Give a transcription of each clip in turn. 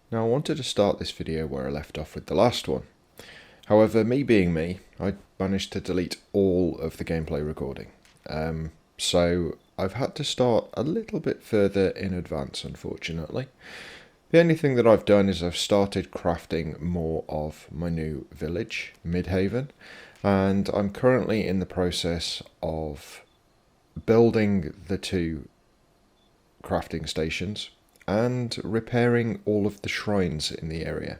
Now I wanted to start this video where I left off with the last one. However, me being me, I managed to delete all of the gameplay recording. So I've had to start a little bit further in advance, unfortunately. The only thing that I've done is I've started crafting more of my new village, Midhaven, and I'm currently in the process of building the two crafting stations and repairing all of the shrines in the area.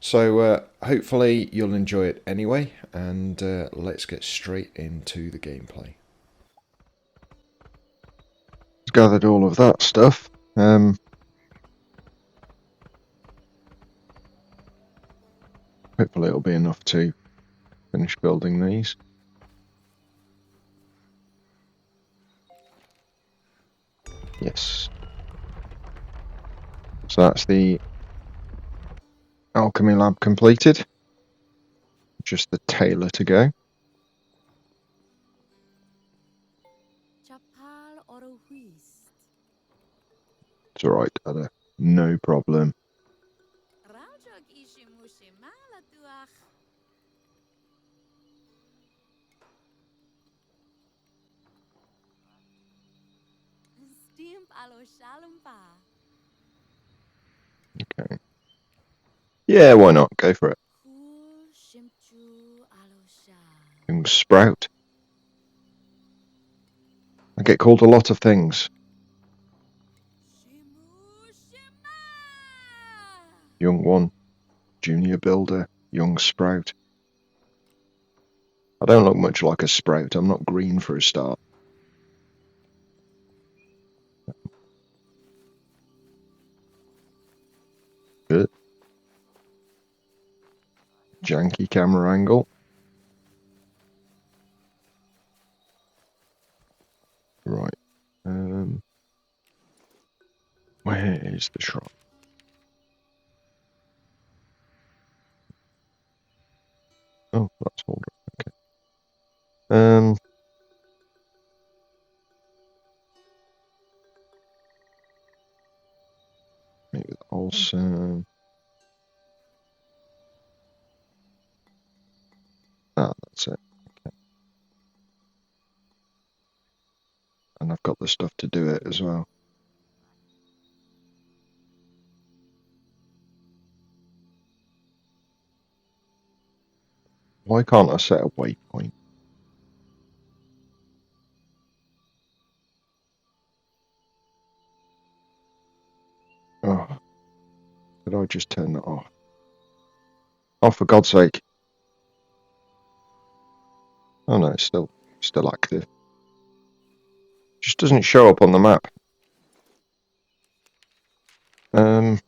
So hopefully you'll enjoy it anyway, and let's get straight into the gameplay. Gathered all of that stuff. Hopefully it'll be enough to finish building these. Yes. So that's the alchemy lab completed. Just the tailor to go. It's alright, Dada. No problem. Okay. Yeah, why not? Go for it. Young Sprout. I get called a lot of things. Young One, Junior Builder, Young Sprout. I don't look much like a sprout. I'm not green for a start. Good. Janky camera angle. Right. Where is the shrine? Oh, that's all right. Okay. Maybe also. Ah, that's it. Okay. And I've got the stuff to do it as well. Why can't I set a waypoint? Oh, did I just turn that off? Oh, for God's sake. Oh no, it's still active. Just doesn't show up on the map. I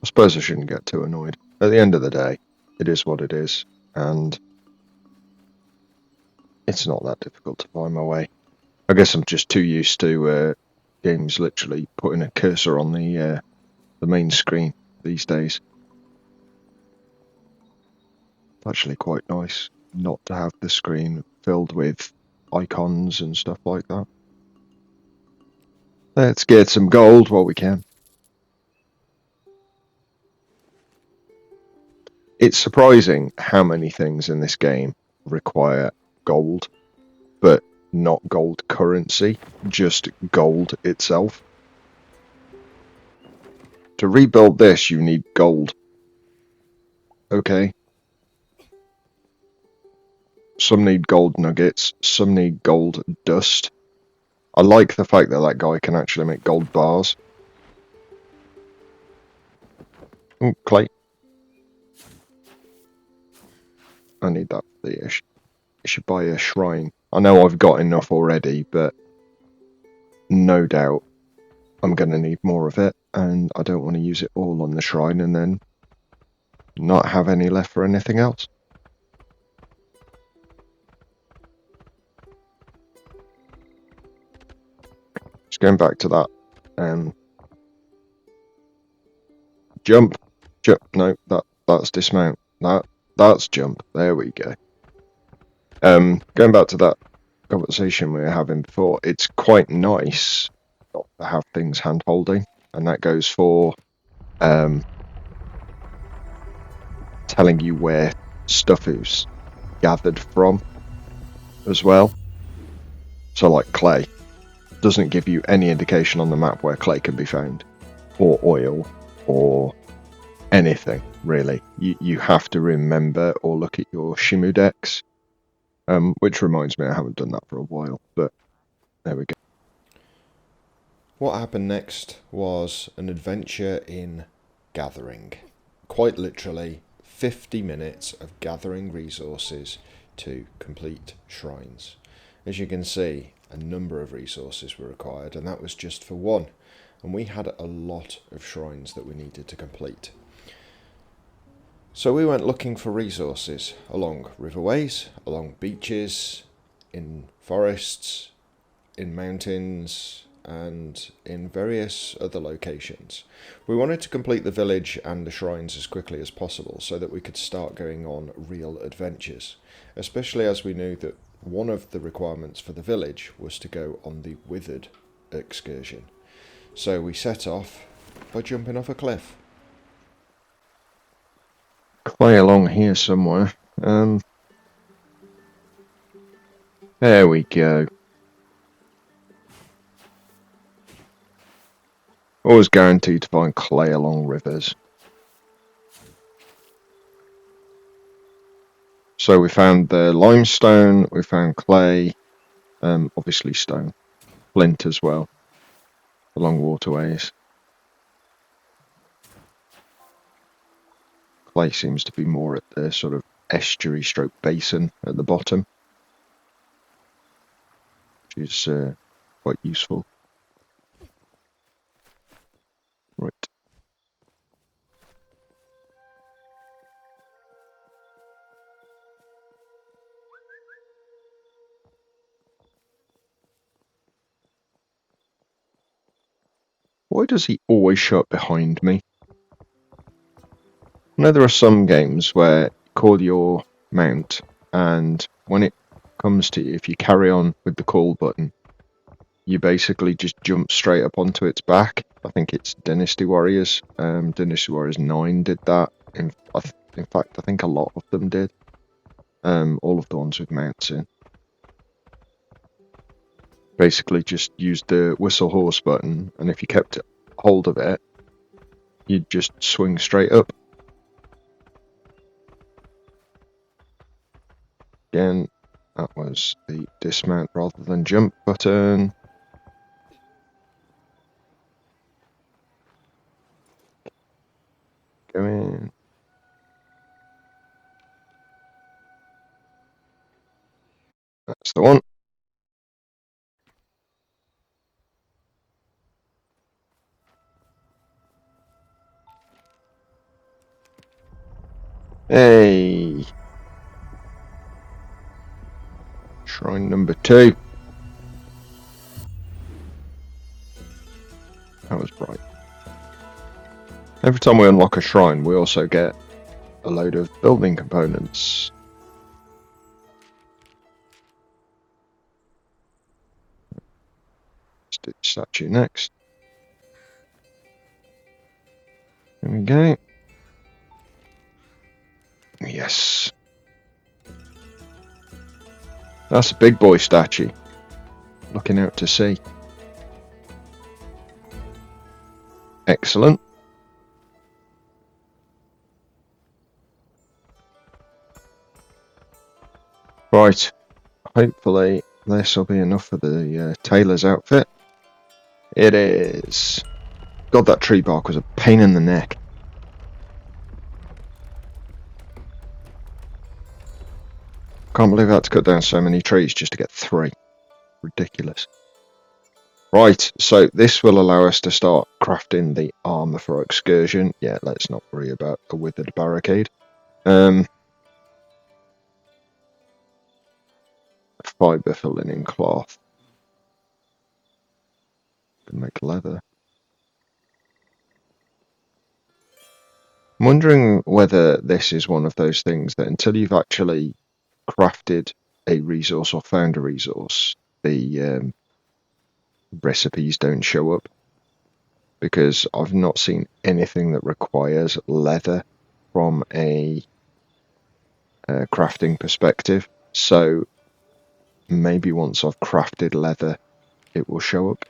suppose I shouldn't get too annoyed. At the end of the day, it is what it is, and it's not that difficult to find my way. I guess I'm just too used to games literally putting a cursor on the main screen these days. It's actually quite nice not to have the screen filled with icons and stuff like that. Let's get some gold while we can. It's surprising how many things in this game require gold, but not gold currency, just gold itself. To rebuild this, you need gold. Okay. Some need gold nuggets, some need gold dust. I like the fact that that guy can actually make gold bars. Oh, clay. I need that for the ish. I should buy a shrine. I know I've got enough already, but no doubt I'm going to need more of it, and I don't want to use it all on the shrine and then not have any left for anything else. Just going back to that jump. No, that's dismount. That's jump. There we go. Going back to that conversation we were having before, it's quite nice not to have things hand holding, and that goes for telling you where stuff is gathered from as well. So like clay doesn't give you any indication on the map where clay can be found, or oil, or anything really. You have to remember or look at your Shimu decks, which reminds me I haven't done that for a while, but there we go. What happened next was an adventure in gathering. Quite literally 50 minutes of gathering resources to complete shrines. As you can see, a number of resources were required, and that was just for one. And we had a lot of shrines that we needed to complete. So we went looking for resources along riverways, along beaches, in forests, in mountains, and in various other locations. We wanted to complete the village and the shrines as quickly as possible so that we could start going on real adventures, especially as we knew that one of the requirements for the village was to go on the Withered excursion. So we set off by jumping off a cliff. Clay along here somewhere. There we go. Always guaranteed to find clay along rivers. So we found the limestone, we found clay, obviously stone, flint as well, along waterways. Clay seems to be more at the sort of estuary stroke basin at the bottom, which is quite useful. Right. Why does he always show up behind me? I know there are some games where you call your mount, and when it comes to you, if you carry on with the call button, you basically just jump straight up onto its back. I think it's Dynasty Warriors. Dynasty Warriors 9 did that. In fact, I think a lot of them did. All of the ones with mounts in. Basically just used the whistle horse button, and if you kept hold of it, you'd just swing straight up. Again, that was the dismount rather than jump button. Go in. That's the one. Hey! Shrine number 2. That was bright. Every time we unlock a shrine, we also get a load of building components. Let's do the statue next. There we go. Yes. That's a big boy statue. Looking out to sea. Excellent. Right. Hopefully this will be enough for the tailor's outfit. It is. God, that tree bark was a pain in the neck. Can't believe I had to cut down so many trees just to get 3. Ridiculous. Right, so this will allow us to start crafting the armour for our excursion. Yeah, let's not worry about a withered barricade. Fibre for linen cloth. Can make leather. I'm wondering whether this is one of those things that until you've actually crafted a resource or found a resource, the recipes don't show up, because I've not seen anything that requires leather from a crafting perspective. So maybe once I've crafted leather, it will show up.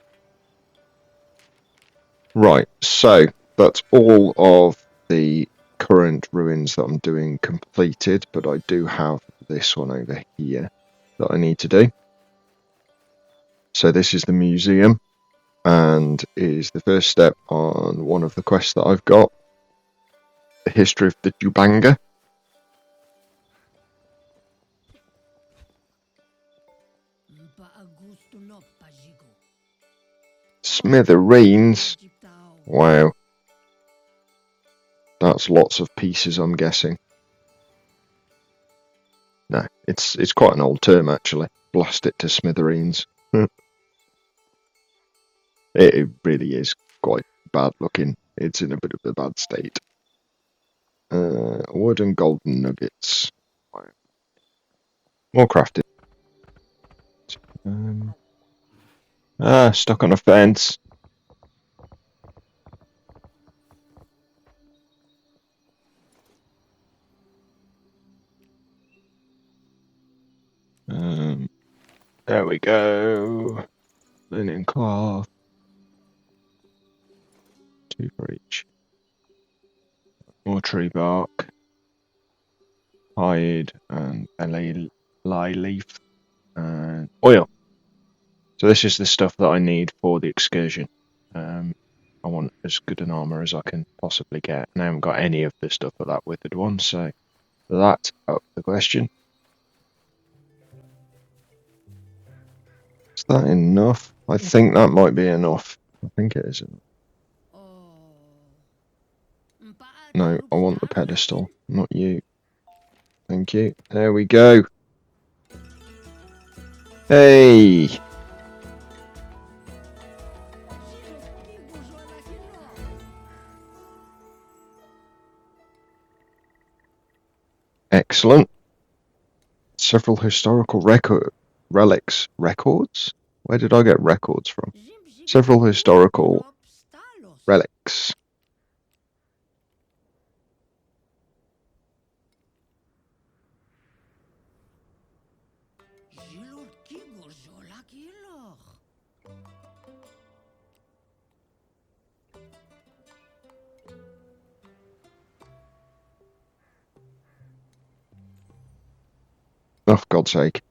Right, so that's all of the current ruins that I'm doing completed, but I do have this one over here that I need to do. So this is the museum, and is the first step on one of the quests that I've got, the history of the Jubanga. Smithereens? Wow. That's lots of pieces, I'm guessing. No, it's quite an old term, actually. Blast it to smithereens. It really is quite bad looking. It's in a bit of a bad state. Wood and golden nuggets. More crafted. Stuck on a fence. There we go. Linen cloth. 2 for each. More tree bark. Hide and lye leaf. And oil. So this is the stuff that I need for the excursion. I want as good an armour as I can possibly get. And I haven't got any of the stuff for that withered one, so that's out of the question. Is that enough? I think that might be enough. I think it is enough. No, I want the pedestal, not you. Thank you. There we go. Hey! Excellent. Several historical relics. Records? Where did I get records from? Several historical relics. Oh, for God's sake.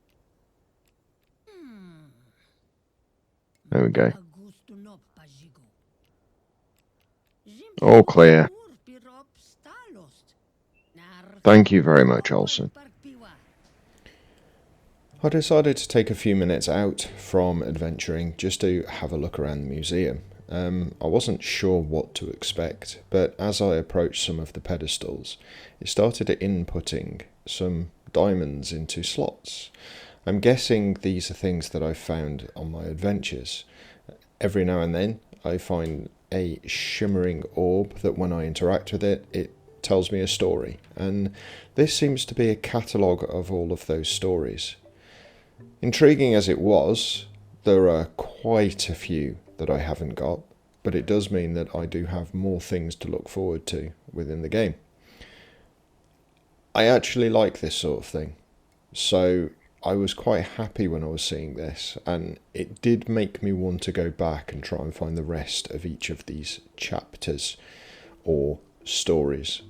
There we go. All clear. Thank you very much, Olsen. I decided to take a few minutes out from adventuring just to have a look around the museum. I wasn't sure what to expect, but as I approached some of the pedestals, it started inputting some diamonds into slots. I'm guessing these are things that I've found on my adventures. Every now and then I find a shimmering orb that when I interact with it, it tells me a story, and this seems to be a catalogue of all of those stories. Intriguing as it was, there are quite a few that I haven't got, but it does mean that I do have more things to look forward to within the game. I actually like this sort of thing, so I was quite happy when I was seeing this, and it did make me want to go back and try and find the rest of each of these chapters or stories.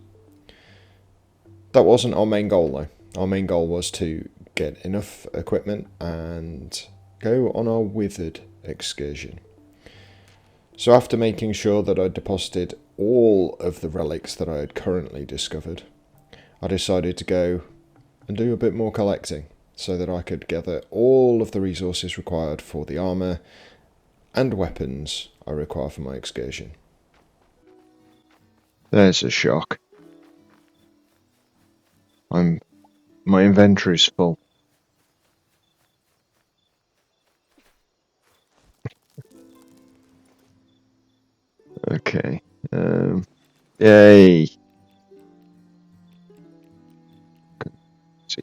That wasn't our main goal though. Our main goal was to get enough equipment and go on our withered excursion. So after making sure that I deposited all of the relics that I had currently discovered, I decided to go and do a bit more collecting so that I could gather all of the resources required for the armour and weapons I require for my excursion. There's a shock. My inventory's full. Okay. Yay. See.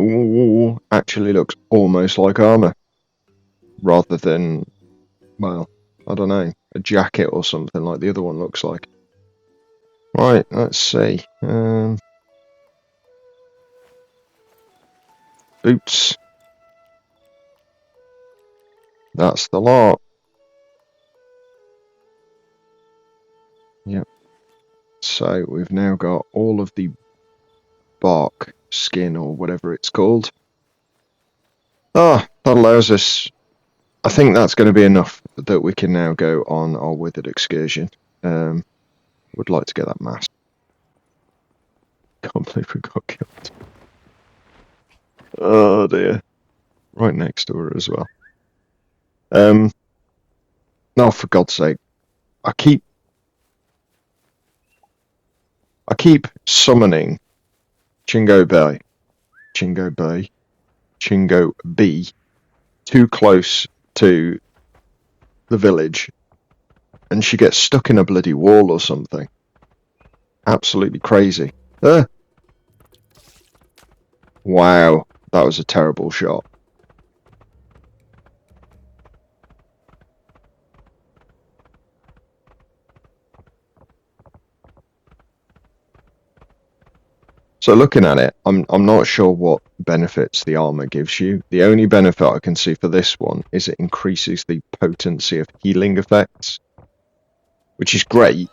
Ooh, actually looks almost like armor, rather than, well, I don't know, a jacket or something like the other one looks like. Right, let's see. Boots. That's the lot. Yep. So we've now got all of the bark skin or whatever it's called. Ah, that allows us. I think that's going to be enough that we can now go on our withered excursion. Would like to get that mask. Can't believe we got killed. Oh dear. Right next to her as well. No, for God's sake. I keep summoning Chingo B too close to the village, and she gets stuck in a bloody wall or something. Absolutely crazy. Wow, that was a terrible shot. So looking at it, I'm not sure what benefits the armor gives you. The only benefit I can see for this one is it increases the potency of healing effects, which is great,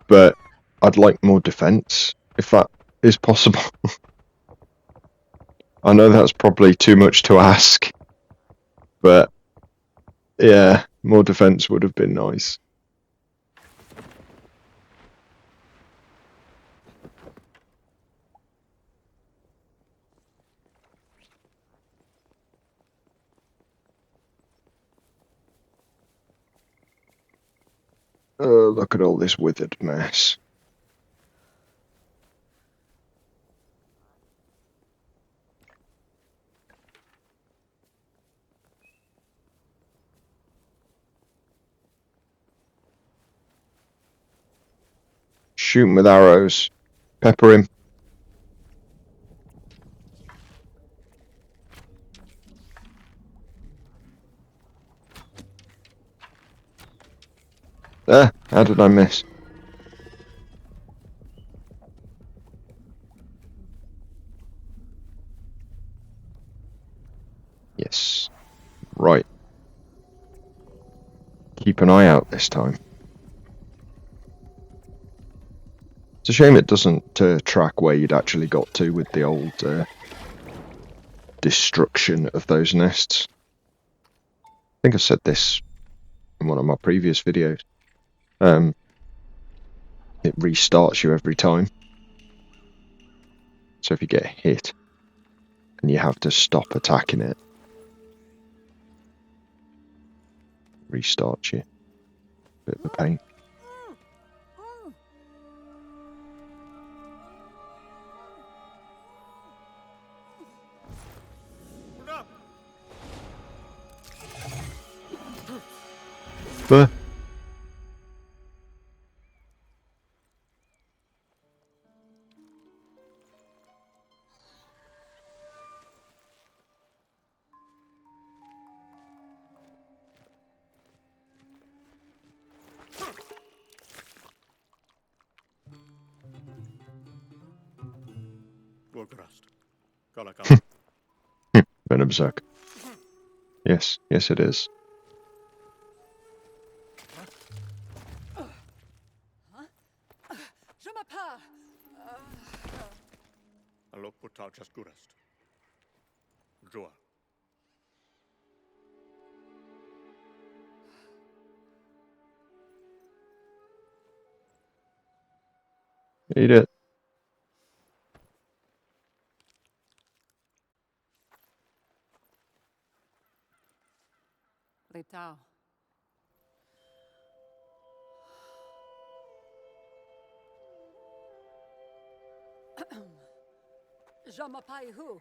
but I'd like more defense, if that is possible. I know that's probably too much to ask, but yeah, more defense would have been nice. Look at all this withered mess. Shoot him with arrows. Pepper him. How did I miss? Yes. Right. Keep an eye out this time. It's a shame it doesn't track where you'd actually got to with the old destruction of those nests. I think I said this in one of my previous videos. It restarts you every time. So if you get hit and you have to stop attacking it, restarts you. Bit of a pain. But Venom Berserk. Yes, yes it is. Eat it. Retao. Jamapai who?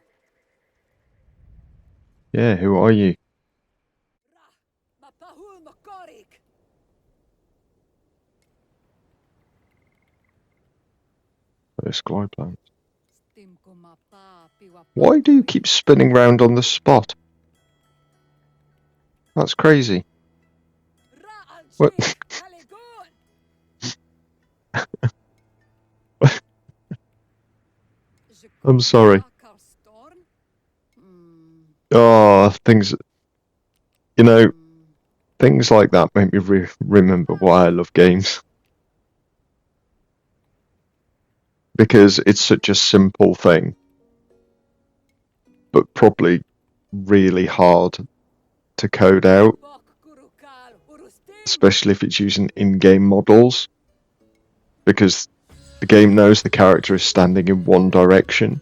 Yeah, who are you? Mapahu Makorik. This glide plant. Why do you keep spinning round on the spot? That's crazy. What? I'm sorry. Oh, things, you know, things like that make me remember why I love games. Because it's such a simple thing, but probably really hard to code out, especially if it's using in-game models, because the game knows the character is standing in one direction,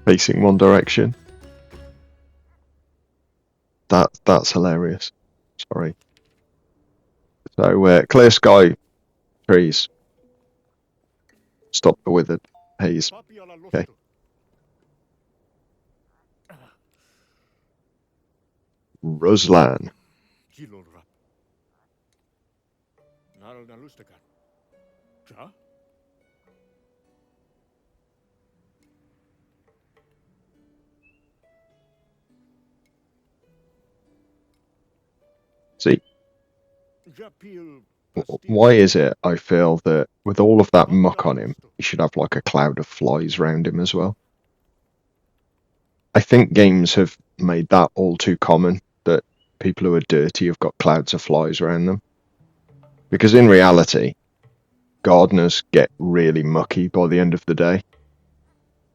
facing one direction. That's hilarious. Sorry. So, clear sky, trees. Stop the withered haze. Okay. Ruslan. See, why is it I feel that with all of that muck on him, he should have like a cloud of flies around him as well? I think games have made that all too common, that people who are dirty have got clouds of flies around them. Because in reality, gardeners get really mucky by the end of the day.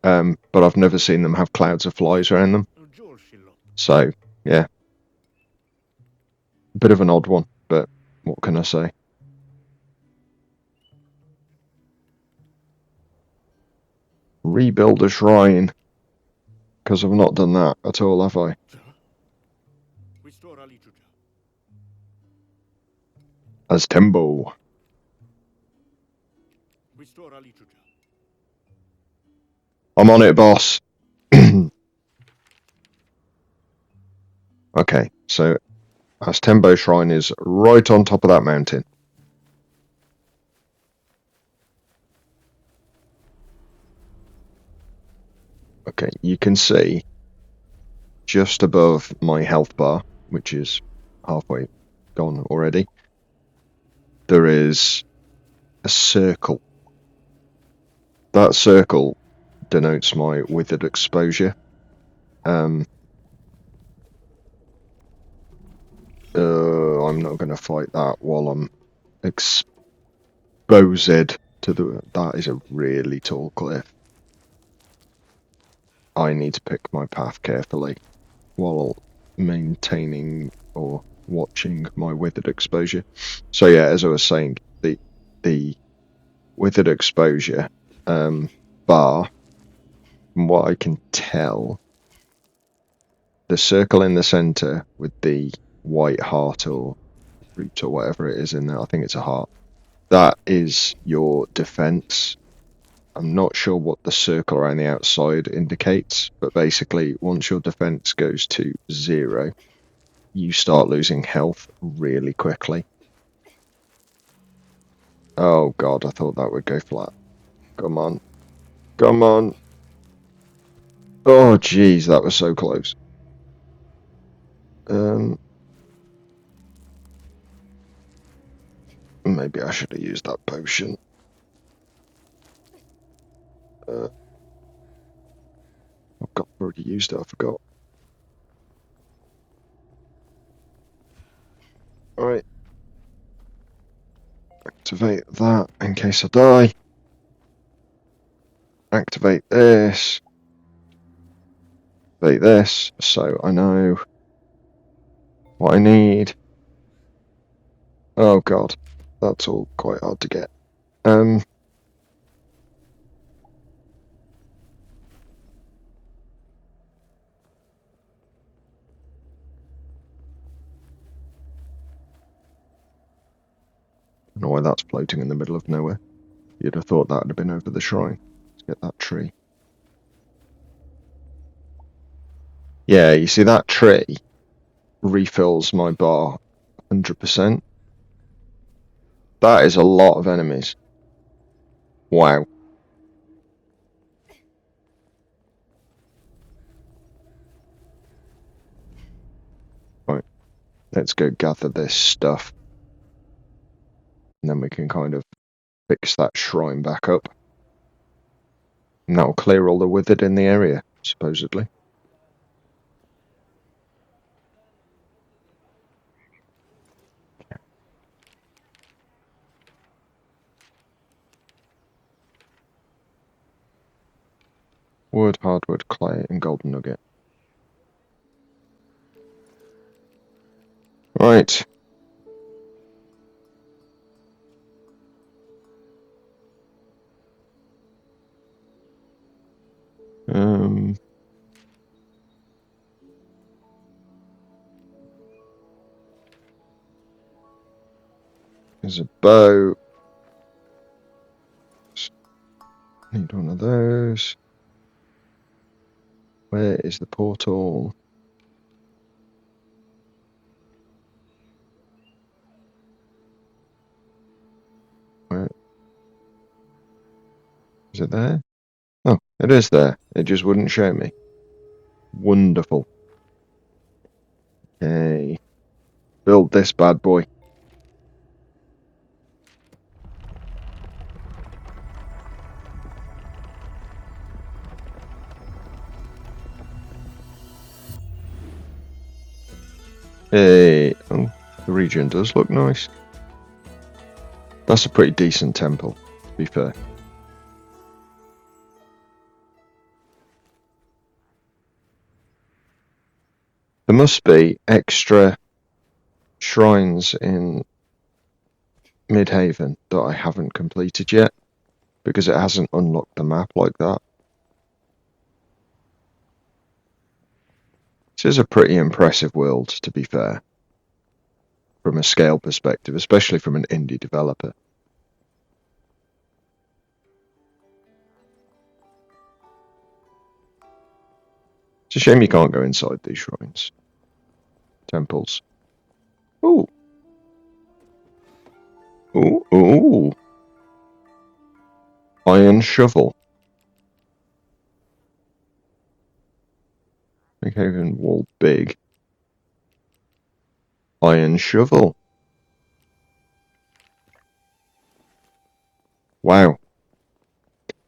But I've never seen them have clouds of flies around them. So, yeah. A bit of an odd one, but what can I say? Rebuild a shrine. Because I've not done that at all, have I? As Tembo. I'm on it, boss. Okay, so Astembo Shrine is right on top of that mountain. Okay, you can see just above my health bar, which is halfway gone already, there is a circle. That circle denotes my withered exposure. I'm not going to fight that while I'm exposed to the... That is a really tall cliff. I need to pick my path carefully while maintaining or watching my withered exposure. So yeah, as I was saying, the withered exposure bar, from what I can tell, the circle in the center with the white heart or root or whatever it is in there, I think it's a heart, that is your defense. I'm not sure what the circle around the outside indicates, but basically once your defense goes to 0, you start losing health really quickly. Oh god, I thought that would go flat. Come on. Come on. Oh jeez, that was so close. Maybe I should have used that potion. Oh god, I've already used it, I forgot. Alright. Activate that in case I die. Activate this. Activate this, so I know what I need. Oh god, that's all quite hard to get. I don't know why that's floating in the middle of nowhere. You'd have thought that would have been over the shrine. Let's get that tree. Yeah, you see that tree refills my bar 100%. That is a lot of enemies. Wow. let's go gather this stuff. And then we can kind of fix that shrine back up. And that'll clear all the withered in the area, supposedly. Wood, hardwood, clay, and golden nugget. Right. There's a bow. Need one of those. Where is the portal? Where is it there? Oh, it is there. It just wouldn't show me. Wonderful. Okay. Build this bad boy. Hey. Oh, the region does look nice. That's a pretty decent temple, to be fair. There must be extra shrines in Midhaven that I haven't completed yet, because it hasn't unlocked the map like that. This is a pretty impressive world, to be fair, from a scale perspective, especially from an indie developer. It's a shame you can't go inside these shrines. Temples. Ooh. Ooh, ooh. Iron shovel. Midhaven wall big. Iron shovel. Wow.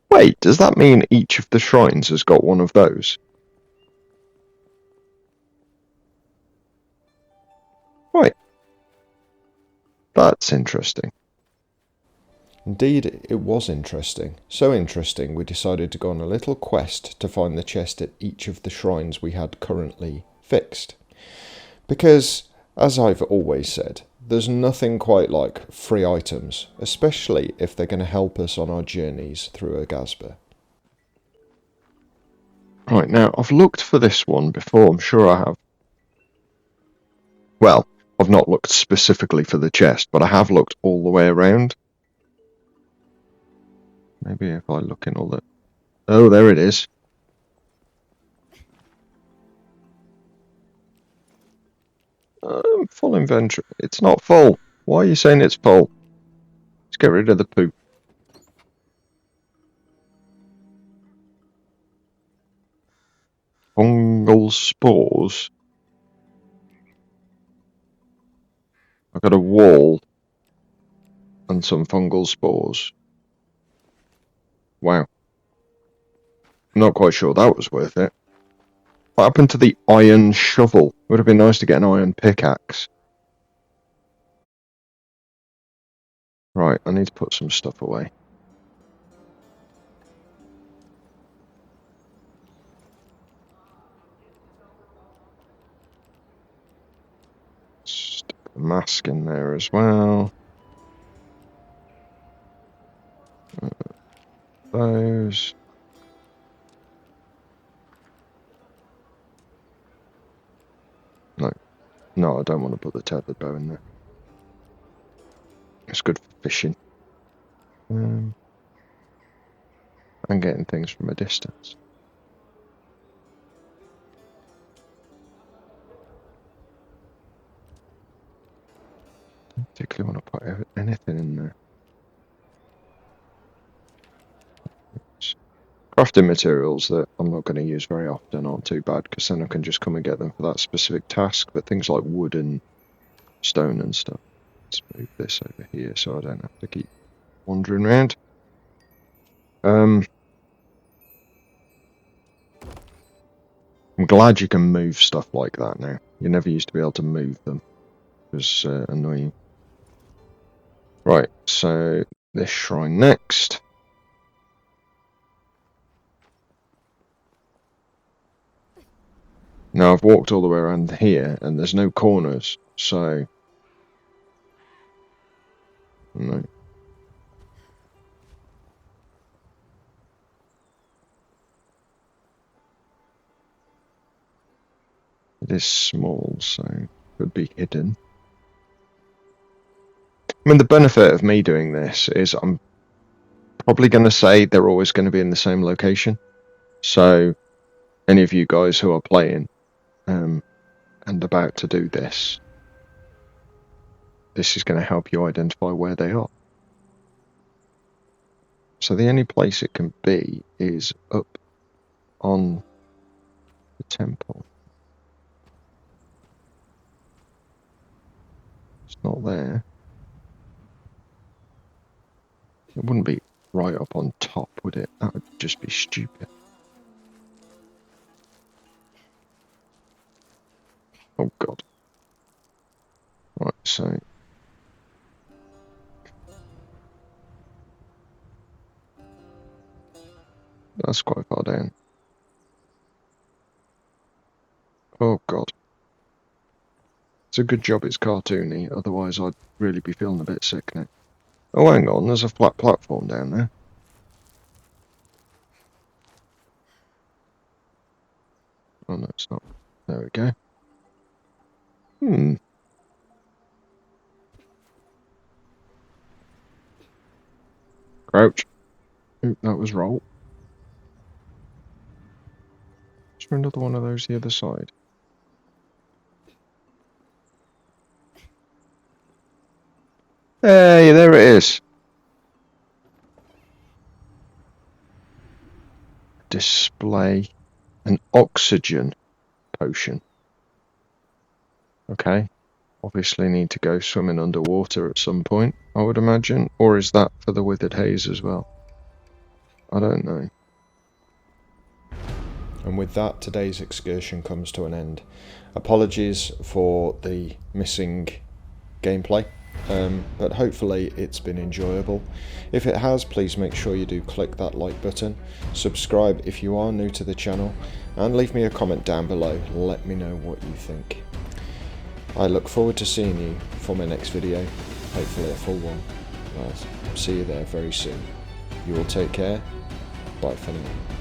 Wait, does that mean each of the shrines has got one of those? Right. That's interesting. Indeed, it was interesting. So interesting, we decided to go on a little quest to find the chest at each of the shrines we had currently fixed. Because, as I've always said, there's nothing quite like free items, especially if they're going to help us on our journeys through Aghasba. Right, now, I've looked for this one before, I'm sure I have. Well, I've not looked specifically for the chest, but I have looked all the way around. Maybe if I look in all the... Oh, there it is. Full inventory. It's not full. Why are you saying it's full? Let's get rid of the poop. Fungal spores. I've got a wall and some fungal spores. Wow. I'm not quite sure that was worth it. What happened to the iron shovel? Would have been nice to get an iron pickaxe. Right, I need to put some stuff away. Stick the mask in there as well. Those. No, I don't want to put the tethered bow in there. It's good for fishing. And getting things from a distance. Don't particularly want to put anything in there. Crafting materials that I'm not going to use very often aren't too bad, because then I can just come and get them for that specific task, but things like wood and stone and stuff. Let's move this over here so I don't have to keep wandering around. I'm glad you can move stuff like that now. You never used to be able to move them. It was annoying. Right, so this shrine next. Now I've walked all the way around here and there's no corners, so no. It is small, so it could be hidden. I mean, the benefit of me doing this is I'm probably going to say they're always going to be in the same location. So any of you guys who are playing and about to do this, this is going to help you identify where they are. So the only place it can be is up on the temple. It's not there. It wouldn't be right up on top, would it? That would just be stupid. Oh god. Right, so that's quite far down. Oh god. It's a good job it's cartoony, otherwise I'd really be feeling a bit sick now. Oh, hang on, there's a flat platform down there. Oh no, it's not. There we go. Crouch. Oop, that was roll. Is there another one of those the other side? Hey, there it is. Display an oxygen potion. Okay. Obviously need to go swimming underwater at some point, I would imagine. Or is that for the withered haze as well? I don't know. And with that, today's excursion comes to an end. Apologies for the missing gameplay, but hopefully it's been enjoyable. If it has, please make sure you do click that like button, subscribe if you are new to the channel, and leave me a comment down below. Let me know what you think. I look forward to seeing you for my next video, hopefully a full one. I'll see you there very soon. You all take care. Bye for now.